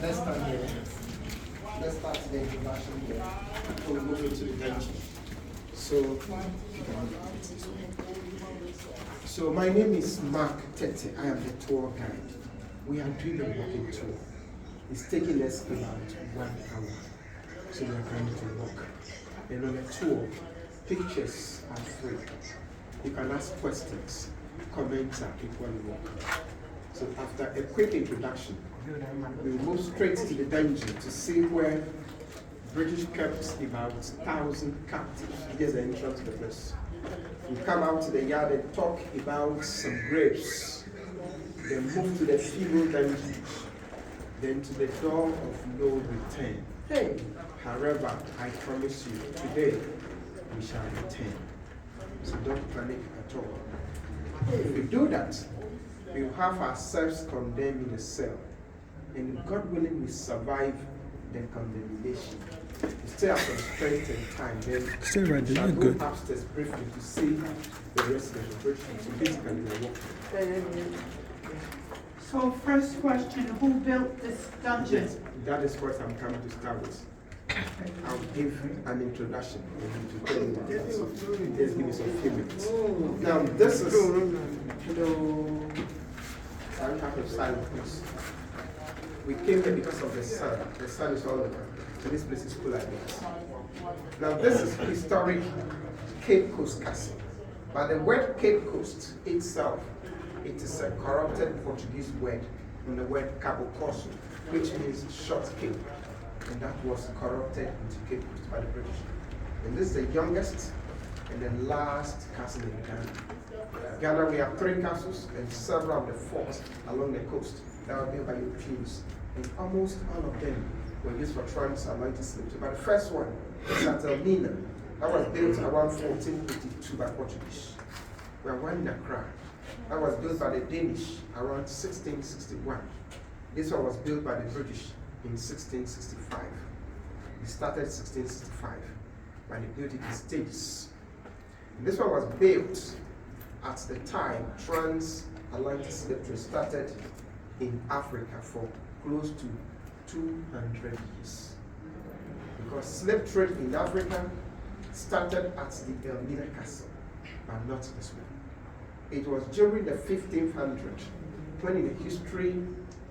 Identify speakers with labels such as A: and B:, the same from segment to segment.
A: Let's start here. Let's start the introduction here. Before we move into the engine. So my name is Mark Tete. I am the tour guide. We are doing a walking tour. It's taking us about 1 hour. So we are going to walk. And on the tour, pictures are free. You can ask questions. Comments are equally welcome. So after a quick introduction, we will move straight to the dungeon to see where British kept about 1,000 captives. Here's the entrance to the place. We come out to the yard and talk about some graves. Then move to the female dungeon. Then to the door of no return. Hey, however, I promise you, today we shall return. So don't panic at all. If we do that, we will have ourselves condemned in a cell. And God willing, we survive the condemnation. We still have some strength and time. Then
B: stay right there,
A: shall
B: you're
A: go
B: good.
A: upstairs briefly to see the rest of the British. So basically, we're walking.
C: So first question, who built this dungeon?
A: Yes, that is what I'm coming to start with. I'll give an introduction to tell you what that's. Just give me some few minutes. Now, this is, hello, I have a silence. We came here because of the sun. The sun is all over. So this place is cool like this. Now, this is historic Cape Coast Castle. But the word Cape Coast itself, it is a corrupted Portuguese word from the word Cabo Costo, which means short cape. And that was corrupted into Cape Coast by the British. And this is the youngest and the last castle in Ghana. Ghana, we have 3 castles and several of the forts along the coast that were built by Europeans. And almost all of them were used for transatlantic slavery. But the first one is at Elmina. That was built around 1482 by Portuguese. We have one in Accra. That was built by the Danish around 1661. This one was built by the British in 1665. It started 1665, when they built it in stages. And this one was built at the time transatlantic slavery started in Africa for close to 200 years. Because slave trade in Africa started at the Elmina Castle, but not this one. It was during the 1500s when in the history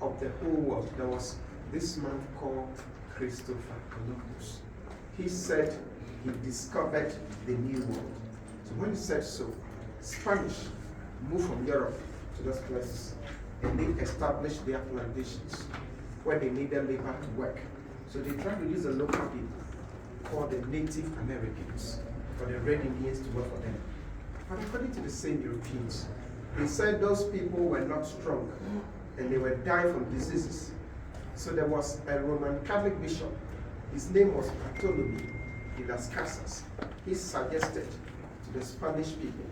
A: of the whole world there was this man called Christopher Columbus. He said he discovered the New World. So when he said so, Spanish moved from Europe to those places and they established their plantations where they needed labor to work. So they tried to use the local people called the Native Americans for the Red Indians to work for them. But according to the same Europeans, they said those people were not strong and they were dying from diseases. So there was a Roman Catholic bishop. His name was Bartolome de las Casas. He suggested to the Spanish people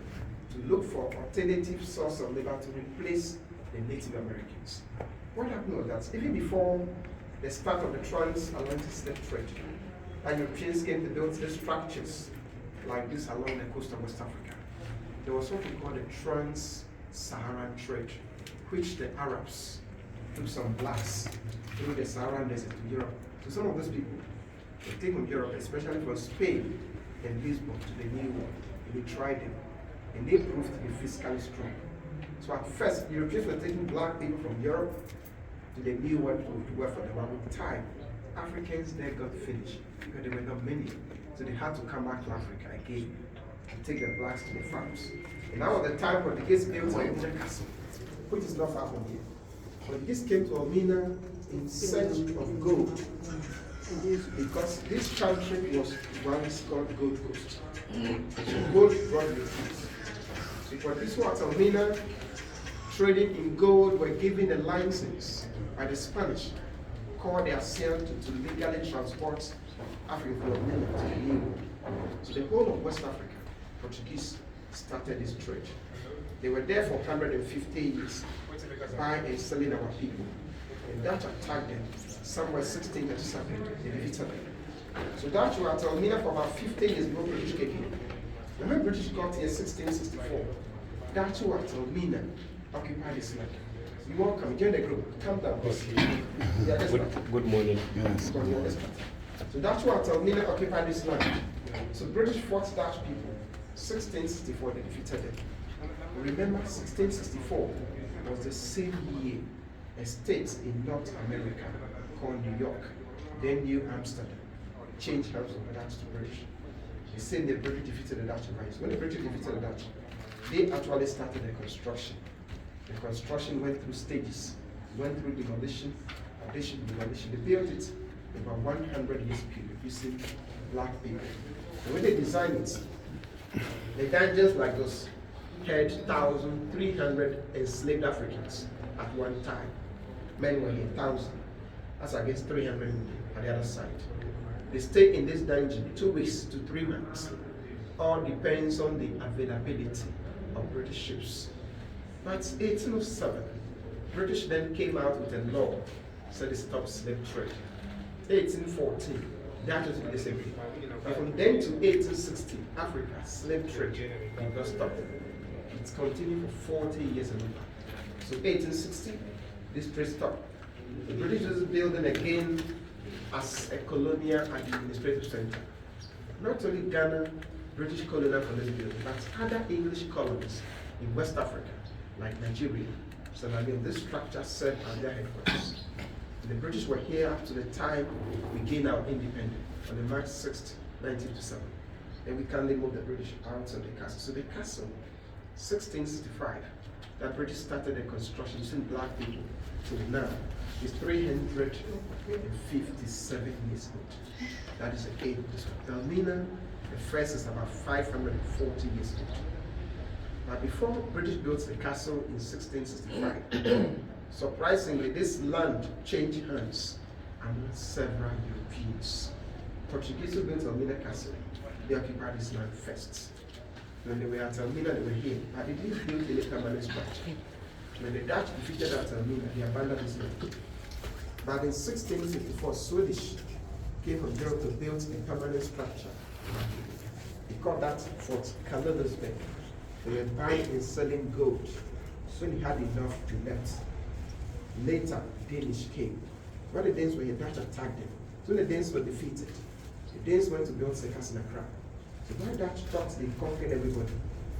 A: to look for alternative source of labor to replace the Native Americans. What happened was that even before the start of the transatlantic slave trade, that Europeans came to build these structures like this along the coast of West Africa. There was what we call the trans-Saharan trade, which the Arabs took some blacks through the Saharan desert to Europe. So some of those people, they came from Europe, especially from Spain and Lisbon to the New World, and they tried them, and they proved to be fiscally strong. So at first, Europeans were taking black people from Europe to the New World to work for them. But with time, Africans there got finished because there were not many. So they had to come back to Africa again to take the blacks to the farms. And that was the time Portuguese built Elmina Castle, which is not far from here. Portuguese came to Elmina in search of gold because this country was once called Gold Coast. So gold brought with it. So Portuguese were at Elmina, trading in gold, were given a license by the Spanish called the ASEAN to legally transport African from Elmina to the New World. So the whole of West Africa, Portuguese started this trade. They were there for 150 years, buying and selling our people. And Dutch attacked them somewhere 1637, they defeated them. So Dutch were at Elmina for about 15 years before British came here. And when British got here in 1664, Dutch were at Elmina, occupied this land. You're welcome. Join the group. Come down.
B: Good morning.
A: Yes. So that's why Taormina occupied this land. So British fought Dutch people. 1664, they defeated them. Remember, 1664 was the same year a state in North America called New York, then New Amsterdam, changed hands from the Dutch to British. The same day British defeated the Dutch in France. When the British defeated the Dutch, they actually started the construction. The construction went through stages, went through demolition, addition, demolition. They built it in about 100 years period using black people. And when they designed it, they died just like those had 1,300 enslaved Africans at one time. Men were here, 1,000. That's against 300 at the other side. They stayed in this dungeon 2 weeks to 3 months. All depends on the availability of British ships. But 1807, British then came out with a law, said they stopped slave trade. 1814, that was the same thing. But from then to 1860, Africa, slave trade did not stop. It's continued for 40 years and over. So 1860, this trade stopped. The British was building again as a colonial administrative center. Not only Ghana, British colonial police building, but other English colonies in West Africa, like Nigeria, Sierra Leone. This structure served as their headquarters. The British were here up to the time we gained our independence on the March 6th, 1927. And we can't move the British out of the castle. So the castle, 1665, that British started the construction using black people. So now it's 357 years old. That is the age of this one. Taormina, the first is about 540 years old. Now before British built the castle in 1665, surprisingly, this land changed hands among several Europeans. Portuguese who built Taormina Castle, they occupied this land first. When they were at Taormina, they were here, but they didn't build any permanent structure. When the Dutch defeated at Taormina, they abandoned this land. But in 1664, Swedish came from Europe to build a permanent structure. They called that Fort Karlonesberg. They were buying and selling gold. So they had enough to left. Later, Danish came. When the Danes were here, Dutch attacked them. So the Danes were defeated. The Danes went to build Sekas in Accra. So when Dutch thought they conquered everybody,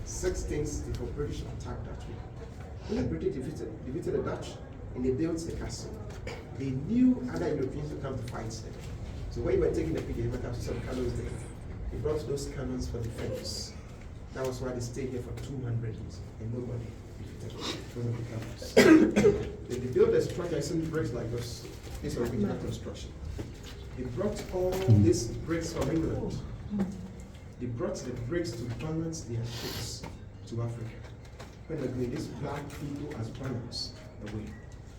A: 1664 British attacked Dutch people. When the British defeated the Dutch and they built the castle, they knew other Europeans would come to fight them. So when you were taking the picture, you might have some cannons there. They brought those cannons for defense. That was why they stayed here for 200 years and nobody defeated them. Then they built the structure using bricks like this. This was original construction. They brought all these bricks from England. They brought the bricks to balance their ships to Africa. When they made these black people as balance away.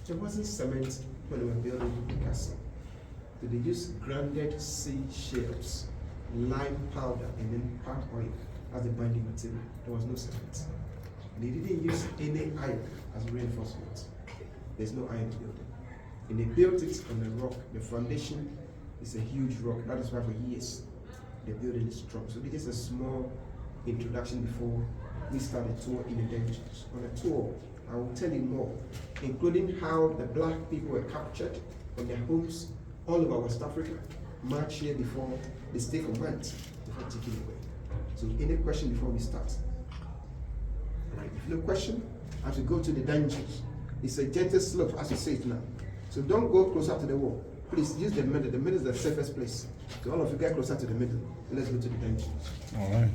A: There wasn't cement when they were building the castle. So they used grounded sea shells, lime powder, and then palm oil as the binding material. There was no cement. They didn't use any iron as reinforcement. There's no iron building. And they built it on a rock. The foundation is a huge rock. That is why for years the building is strong. So this is a small introduction before we start a tour in the dungeons. On a tour, I will tell you more, including how the black people were captured from their homes all over West Africa, march here before they stay for months before taken away. So any question before we start? All right, if no question, as we go to the dungeons, it's a gentle slope as we say it now. So don't go closer to the wall. Please use the middle. The middle is the safest place. So all of you get closer to the middle. Let's go to the dungeons.
D: All right.